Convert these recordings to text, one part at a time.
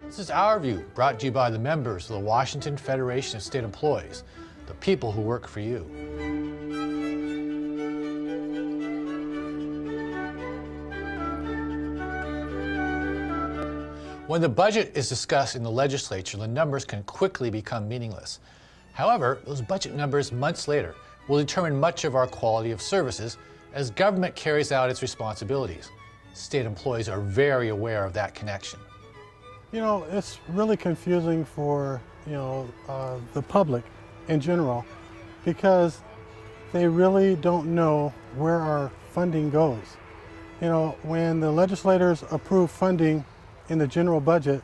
This is Our View, brought to you by the members of the Washington Federation of State Employees, the people who work for you. When the budget is discussed in the legislature, the numbers can quickly become meaningless. However, those budget numbers months later will determine much of our quality of services as government carries out its responsibilities. State employees are very aware of that connection. You know, it's really confusing for, the public in general, because they really don't know where our funding goes. You know, when the legislators approve funding in the general budget,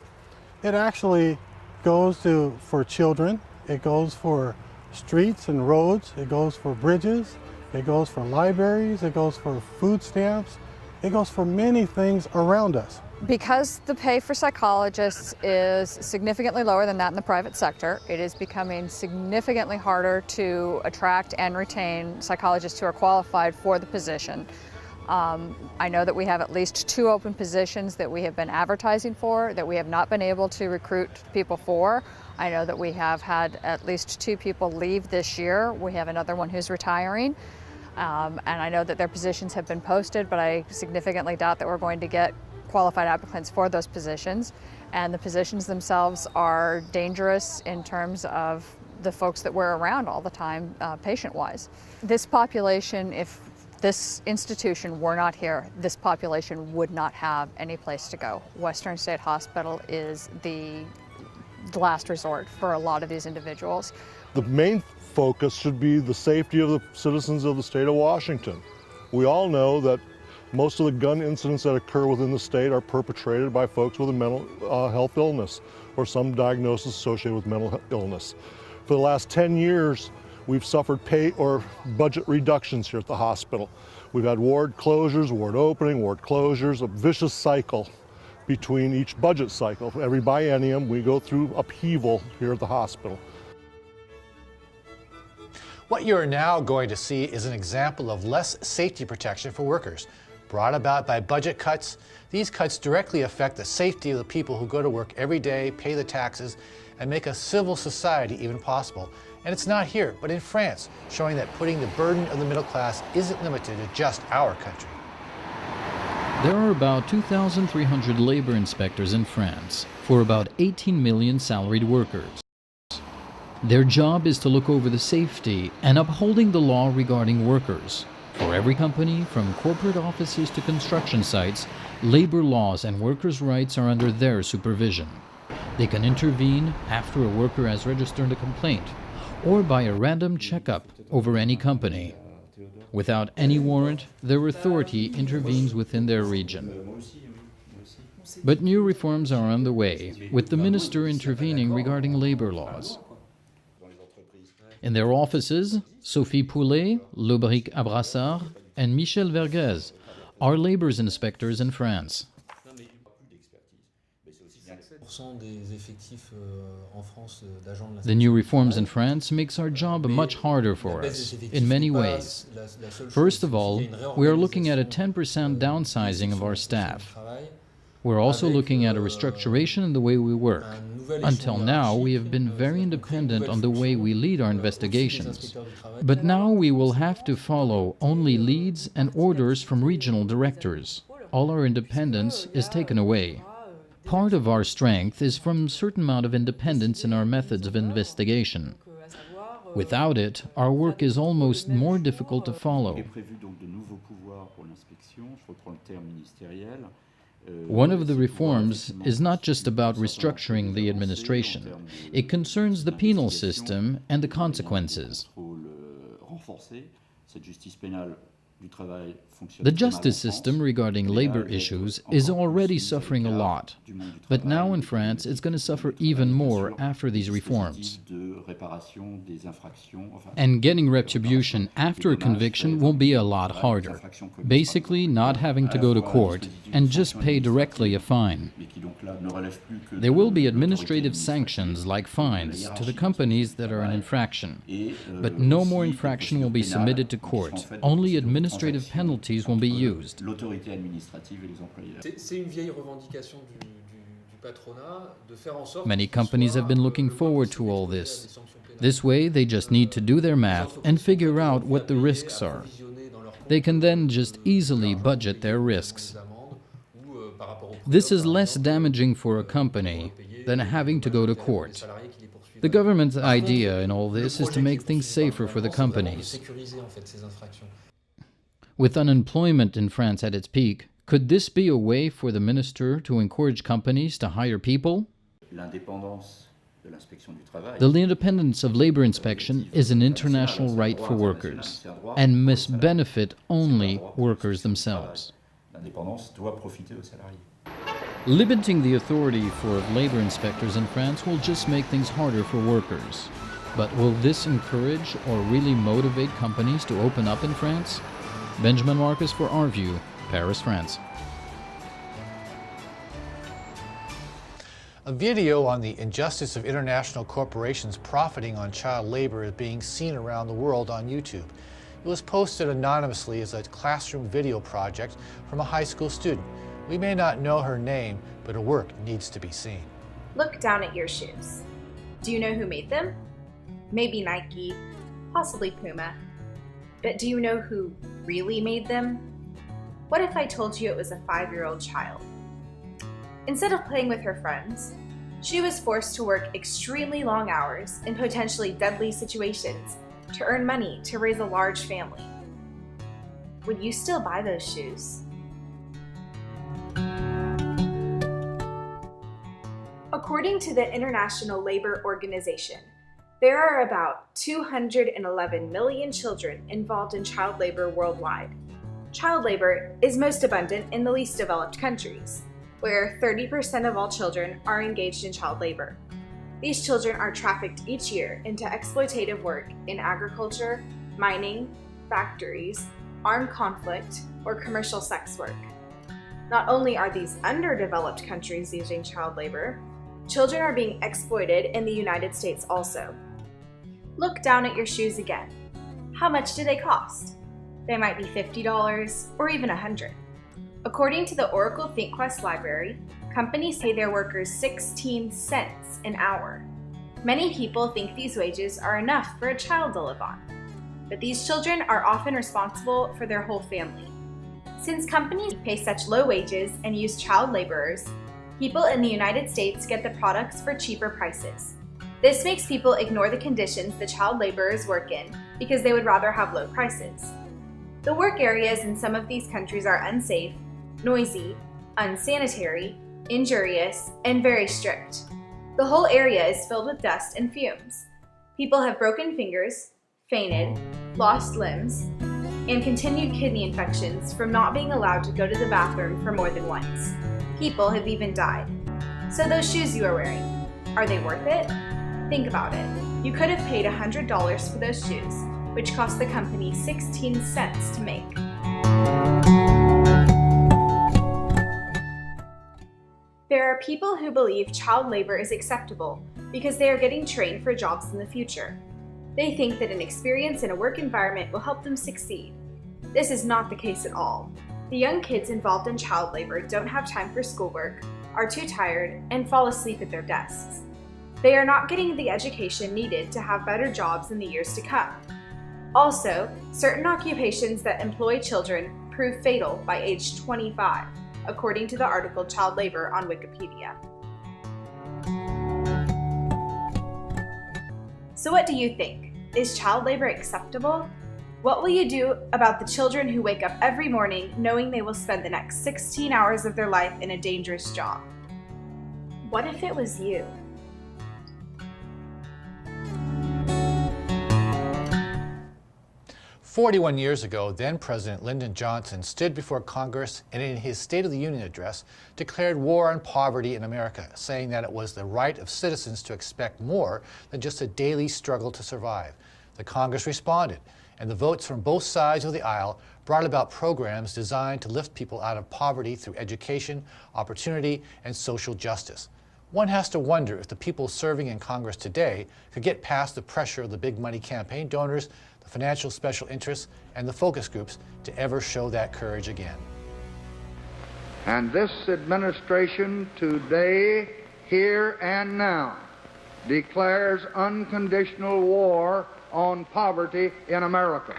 it actually goes for children, it goes for streets and roads, it goes for bridges, it goes for libraries, it goes for food stamps, it goes for many things around us. Because the pay for psychologists is significantly lower than that in the private sector, it is becoming significantly harder to attract and retain psychologists who are qualified for the position. I know that we have at least 2 open positions that we have been advertising for, that we have not been able to recruit people for. I know that we have had at least 2 people leave this year. We have another one who's retiring. And I know that their positions have been posted, but I significantly doubt that we're going to get qualified applicants for those positions. And the positions themselves are dangerous in terms of the folks that we're around all the time, patient-wise. This population, if this institution were not here, this population would not have any place to go. Western State Hospital is the last resort for a lot of these individuals. The main focus should be the safety of the citizens of the state of Washington. We all know that most of the gun incidents that occur within the state are perpetrated by folks with a mental health illness or some diagnosis associated with mental illness. For the last 10 years, we've suffered pay or budget reductions here at the hospital. We've had ward closures, ward opening, ward closures, a vicious cycle between each budget cycle. Every biennium, we go through upheaval here at the hospital. What you are now going to see is an example of less safety protection for workers. Brought about by budget cuts, these cuts directly affect the safety of the people who go to work every day, pay the taxes, and make a civil society even possible. And it's not here, but in France, showing that putting the burden of the middle class isn't limited to just our country. There are about 2,300 labor inspectors in France for about 18 million salaried workers. Their job is to look over the safety and upholding the law regarding workers. For every company, from corporate offices to construction sites, labor laws and workers' rights are under their supervision. They can intervene after a worker has registered a complaint or by a random checkup over any company. Without any warrant, their authority intervenes within their region. But new reforms are on the way, with the minister intervening regarding labor laws. In their offices, Sophie Poulet, Lobric Abrassard, and Michel Vergez are labor inspectors in France. The new reforms in France makes our job much harder for us, in many ways. First of all, we are looking at a 10% downsizing of our staff. We're also looking at a restructuration in the way we work. Until now, we have been very independent on the way we lead our investigations. But now we will have to follow only leads and orders from regional directors. All our independence is taken away. Part of our strength is from a certain amount of independence in our methods of investigation. Without it, our work is almost more difficult to follow. One of the reforms is not just about restructuring the administration. It concerns the penal system and the consequences. The justice system regarding labor issues is already suffering a lot, but now in France it's going to suffer even more after these reforms. And getting retribution after a conviction will be a lot harder. Basically, not having to go to court and just pay directly a fine. There will be administrative sanctions like fines to the companies that are an infraction, but no more infraction will be submitted to court. Only administrative penalties will be used. Many companies have been looking forward to all this. This way, they just need to do their math and figure out what the risks are. They can then just easily budget their risks. This is less damaging for a company than having to go to court. The government's idea in all this is to make things safer for the companies. With unemployment in France at its peak, could this be a way for the minister to encourage companies to hire people? The independence of labor inspection is an international right for workers and must benefit only workers themselves. Limiting the authority for labor inspectors in France will just make things harder for workers. But will this encourage or really motivate companies to open up in France? Benjamin Marcus for Our View, Paris, France. A video on the injustice of international corporations profiting on child labor is being seen around the world on YouTube. It was posted anonymously as a classroom video project from a high school student. We may not know her name, but her work needs to be seen. Look down at your shoes. Do you know who made them? Maybe Nike, possibly Puma. But do you know who really made them? What if I told you it was a 5-year-old child? Instead of playing with her friends, she was forced to work extremely long hours in potentially deadly situations to earn money to raise a large family. Would you still buy those shoes? According to the International Labor Organization, there are about 211 million children involved in child labor worldwide. Child labor is most abundant in the least developed countries, where 30% of all children are engaged in child labor. These children are trafficked each year into exploitative work in agriculture, mining, factories, armed conflict, or commercial sex work. Not only are these underdeveloped countries using child labor, children are being exploited in the United States also. Look down at your shoes again. How much do they cost? They might be $50 or even $100. According to the Oracle ThinkQuest library, companies pay their workers 16 cents an hour. Many people think these wages are enough for a child to live on, but these children are often responsible for their whole family. Since companies pay such low wages and use child laborers, people in the United States get the products for cheaper prices. This makes people ignore the conditions the child laborers work in because they would rather have low prices. The work areas in some of these countries are unsafe, noisy, unsanitary, injurious, and very strict. The whole area is filled with dust and fumes. People have broken fingers, fainted, lost limbs, and continued kidney infections from not being allowed to go to the bathroom for more than once. People have even died. So those shoes you are wearing, are they worth it? Think about it. You could have paid $100 for those shoes, which cost the company 16 cents to make. There are people who believe child labor is acceptable because they are getting trained for jobs in the future. They think that an experience in a work environment will help them succeed. This is not the case at all. The young kids involved in child labor don't have time for schoolwork, are too tired, and fall asleep at their desks. They are not getting the education needed to have better jobs in the years to come. Also, certain occupations that employ children prove fatal by age 25, according to the article Child Labor on Wikipedia. So what do you think? Is child labor acceptable? What will you do about the children who wake up every morning knowing they will spend the next 16 hours of their life in a dangerous job? What if it was you? "41 years ago, then President Lyndon Johnson stood before Congress and in his State of the Union address declared war on poverty in America, saying that it was the right of citizens to expect more than just a daily struggle to survive. The Congress responded, and the votes from both sides of the aisle brought about programs designed to lift people out of poverty through education, opportunity, and social justice. One has to wonder if the people serving in Congress today could get past the pressure of the big money campaign donors, the financial special interests, and the focus groups to ever show that courage again. And this administration today here and now, declares unconditional war on poverty in America.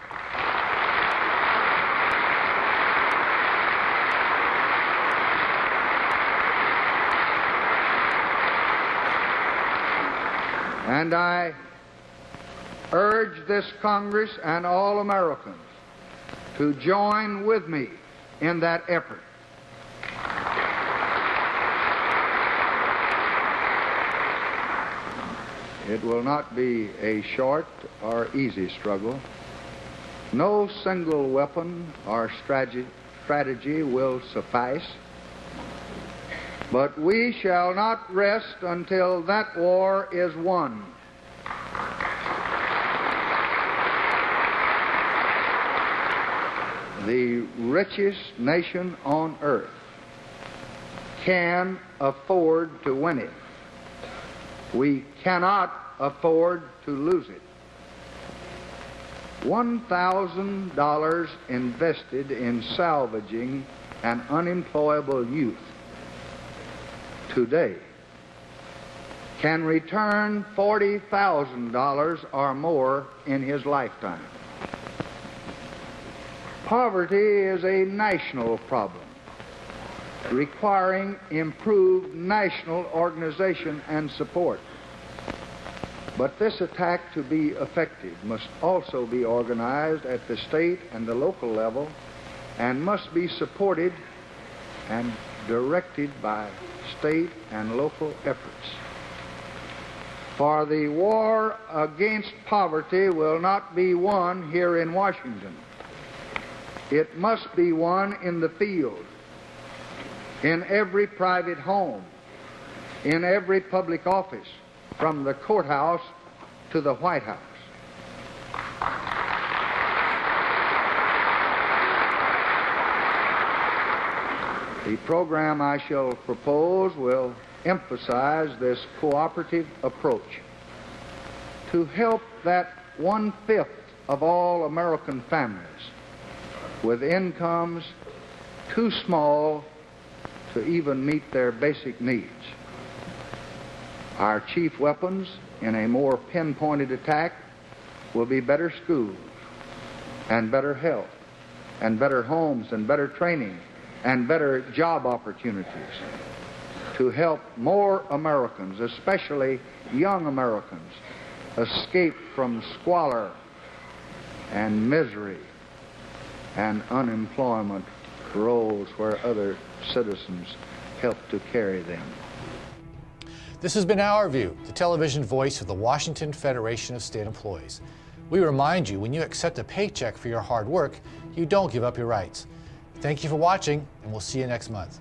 And I urge this Congress and all Americans to join with me in that effort. It will not be a short or easy struggle. No single weapon or strategy will suffice. But we shall not rest until that war is won. The richest nation on earth can afford to win it. We cannot afford to lose it. $1,000 invested in salvaging an unemployable youth today can return $40,000 or more in his lifetime. Poverty is a national problem requiring improved national organization and support. But this attack, to be effective, must also be organized at the state and the local level and must be supported and directed by state and local efforts. For the war against poverty will not be won here in Washington. It must be won in the field, in every private home, in every public office, from the courthouse to the White House. The program I shall propose will emphasize this cooperative approach to help that 1/5 of all American families with incomes too small to even meet their basic needs. Our chief weapons in a more pinpointed attack will be better schools and better health and better homes and better training and better job opportunities to help more Americans, especially young Americans, escape from squalor and misery and unemployment roles where other citizens help to carry them. This has been Our View, the television voice of the Washington Federation of State Employees. We remind you, when you accept a paycheck for your hard work, you don't give up your rights. Thank you for watching, and we'll see you next month.